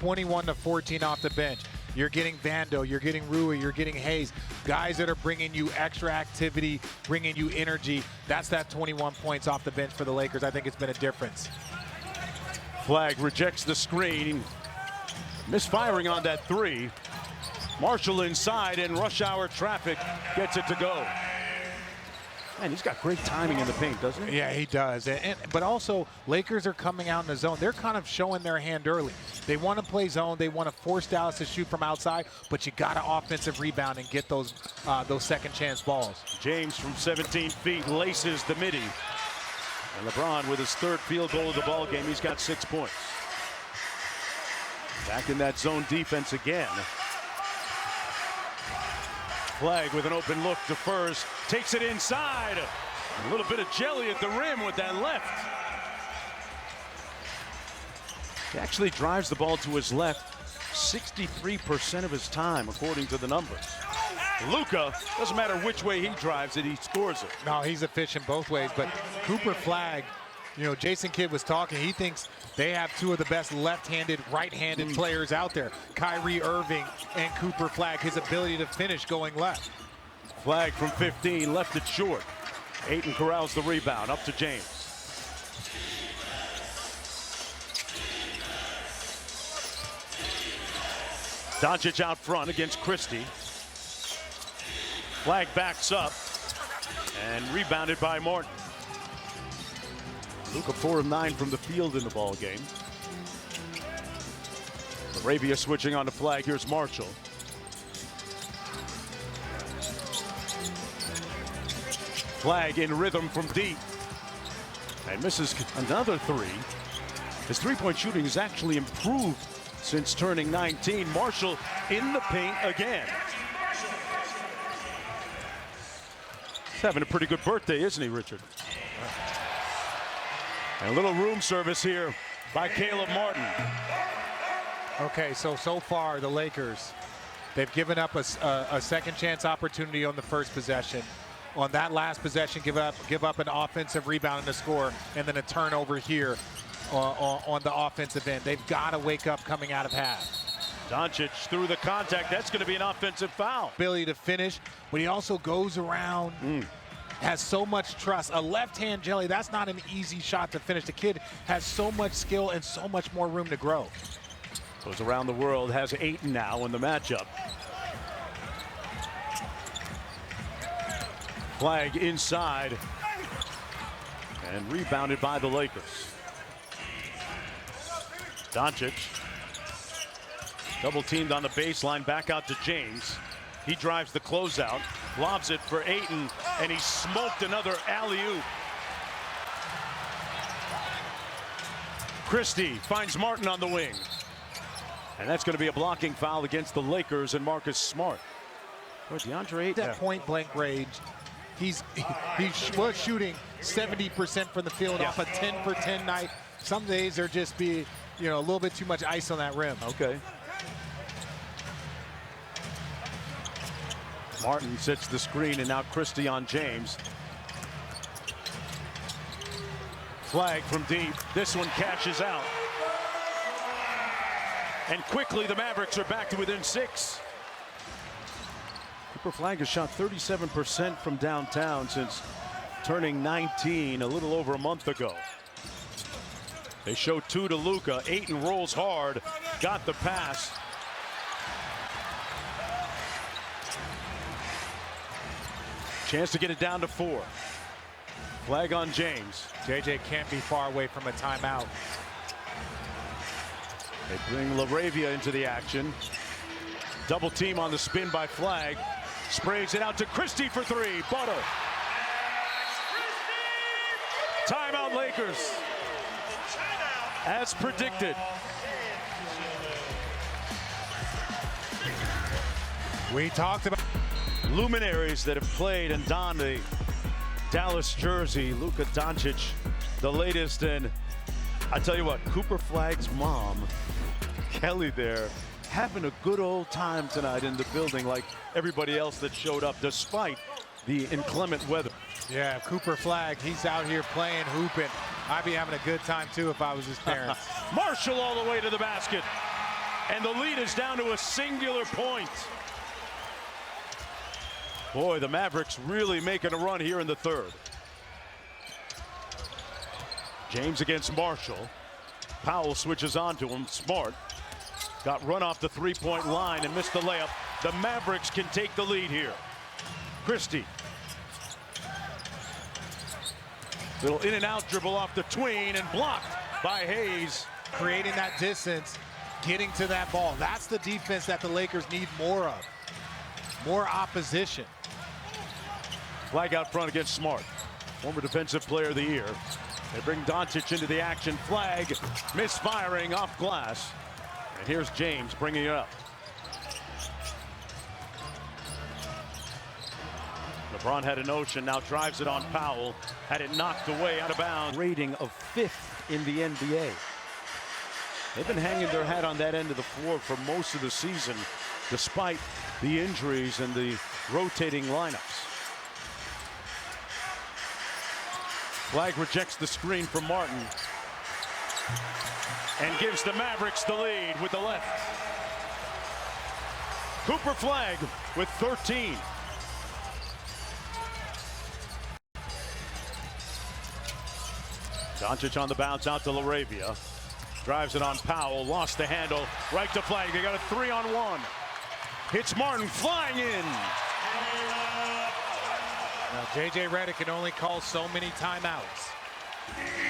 21-14 off the bench. You're getting Vando, you're getting Rui, you're getting Hayes. Guys that are bringing you extra activity, bringing you energy. That's that 21 points off the bench for the Lakers. I think it's been a difference. Flag rejects the screen. Misfiring on that three. Marshall inside, and rush hour traffic gets it to go. Man, he's got great timing in the paint, doesn't he? Yeah, he does. But also, Lakers are coming out in the zone. They're kind of showing their hand early. They want to play zone. They want to force Dallas to shoot from outside, but you got to offensive rebound and get those second chance balls. James from 17 feet laces the midi. And LeBron with his third field goal of the ball game. He's got 6 points. Back in that zone defense again. Flag with an open look, defers, takes it inside. A little bit of jelly at the rim with that left. He actually drives the ball to his left 63% of his time, according to the numbers. Luka, doesn't matter which way he drives it, he scores it. No, he's efficient both ways, but Cooper Flag, you know, Jason Kidd was talking, he thinks they have two of the best left-handed, right-handed players out there. Kyrie Irving and Cooper Flag, his ability to finish going left. Flag from 15, left it short. Ayton corrals the rebound, up to James. Doncic out front against Christie. Flag backs up and rebounded by Martin. Luka 4 of 9 from the field in the ball game. Arabia switching on the Flag. Here's Marshall. Flag in rhythm from deep and misses another three. His three-point shooting has actually improved since turning 19. Marshall in the paint again. He's having a pretty good birthday, isn't he, Richard? And a little room service here by Caleb Martin. Okay, so far the Lakers, they've given up a second chance opportunity on the first possession. On that last possession, give up an offensive rebound and a score, and then a turnover here on the offensive end. They've got to wake up coming out of half. Doncic through the contact. That's going to be an offensive foul. Ability to finish, but he also goes around, has so much trust. A left-hand jelly, that's not an easy shot to finish. The kid has so much skill and so much more room to grow. Goes around the world, has Ayton now in the matchup. Flag inside and rebounded by the Lakers. Doncic double teamed on the baseline, back out to James. He drives the closeout, lobs it for Ayton, and he smoked another alley-oop. Christie finds Martin on the wing. And that's going to be a blocking foul against the Lakers and Marcus Smart. Oh, DeAndre Ayton. That point-blank range. He was shooting 70% from the field off a 10-for-10 night. Some days there just be, you know, a little bit too much ice on that rim. Okay. Martin sets the screen, and now Christie on James. Flag from deep. This one cashes out. And quickly the Mavericks are back to within 6. Cooper Flag has shot 37% from downtown since turning 19 a little over a month ago. They show 2 to Luka. Ayton rolls hard, got the pass. Chance to get it down to 4. Flag on James. JJ can't be far away from a timeout. They bring LaRavia into the action. Double team on the spin by Flag. Sprays it out to Christie for 3. Butter. Timeout Lakers. As predicted. We talked about luminaries that have played and donned the Dallas jersey. Luka Doncic, the latest. And I tell you what, Cooper Flag's mom, Kelly there, having a good old time tonight in the building like everybody else that showed up despite the inclement weather. Yeah, Cooper Flag, he's out here playing, hooping. I'd be having a good time too if I was his parents. Marshall all the way to the basket. And the lead is down to a singular point. Boy, the Mavericks really making a run here in the third. James against Marshall. Powell switches on to him. Smart got run off the three-point line and missed the layup. The Mavericks can take the lead here. Christie. Little in and out dribble off the tween and blocked by Hayes. Creating that distance, getting to that ball. That's the defense that the Lakers need more of. More opposition. Flag out front against Smart. Former Defensive Player of the Year. They bring Doncic into the action. Flag misfiring off glass. And here's James bringing it up. LeBron had a notion, now drives it on Powell. Had it knocked away out of bounds. Rating of 5th in the NBA. They've been hanging their hat on that end of the floor for most of the season, despite the injuries and the rotating lineups. Flag rejects the screen from Martin and gives the Mavericks the lead with the left. Cooper Flag with 13. Doncic on the bounce out to LaRavia. Drives it on Powell, lost the handle, right to Flag. They got a 3-on-1. Hits Martin, flying in. Now, J.J. Redick can only call so many timeouts.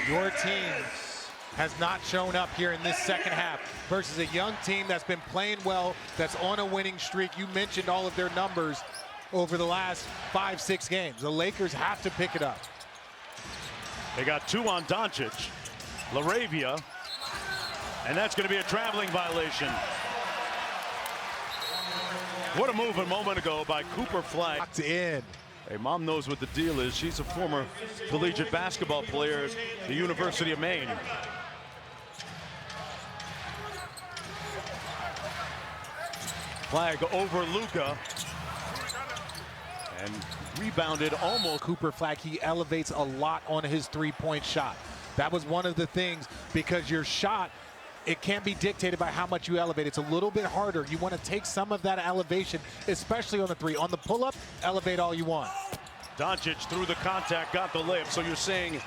Your team has not shown up here in this second half versus a young team that's been playing well, that's on a winning streak. You mentioned all of their numbers over the last 5-6 games. The Lakers have to pick it up. They got 2 on Doncic. LaRavia. And that's going to be a traveling violation. What a move a moment ago by Cooper Flag. Locked in. Hey, Mom knows what the deal is. She's a former collegiate basketball player at the University of Maine. Flag over Luka. And rebounded almost. Cooper Flag, he elevates a lot on his three-point shot. That was one of the things, because your shot, it can't be dictated by how much you elevate. It's a little bit harder. You want to take some of that elevation, especially on the three. On the pull-up, elevate all you want. Doncic through the contact, got the layup. So you're saying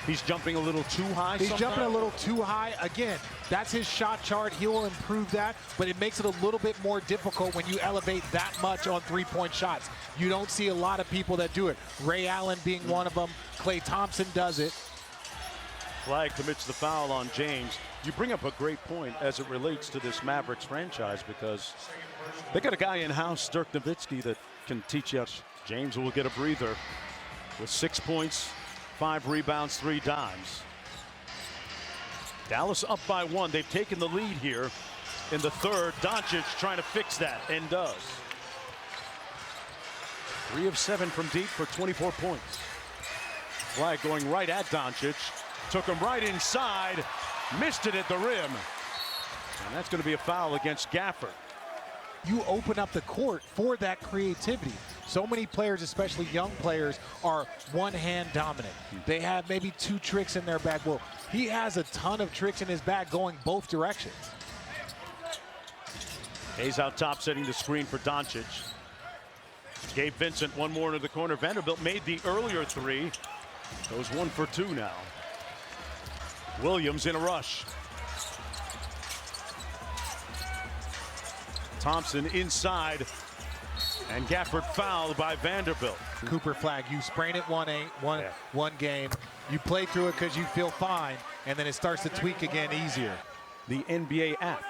he's jumping a little too high? He's jumping a little too high. Again, that's his shot chart. He will improve that, but it makes it a little bit more difficult when you elevate that much on three-point shots. You don't see a lot of people that do it. Ray Allen being one of them. Klay Thompson does it. Flag commits the foul on James. You bring up a great point as it relates to this Mavericks franchise, because they got a guy in-house, Dirk Nowitzki, that can teach you. James will get a breather with 6 points, 5 rebounds, 3 dimes. Dallas up by 1. They've taken the lead here in the third. Doncic trying to fix that, and does. 3 of 7 from deep for 24 points. Flag going right at Doncic. Took him right inside. Missed it at the rim. And that's going to be a foul against Gafford. You open up the court for that creativity. So many players, especially young players, are one-hand dominant. They have maybe 2 tricks in their bag. Well, he has a ton of tricks in his bag going both directions. Hayes out top, setting the screen for Doncic. Gabe Vincent, one more into the corner. Vanderbilt made the earlier 3. Goes 1 for 2 now. Williams in a rush. Thompson inside, and Gafford fouled by Vanderbilt. Cooper Flag, you sprain it one game, you play through it because you feel fine, and then it starts to tweak again easier. The NBA app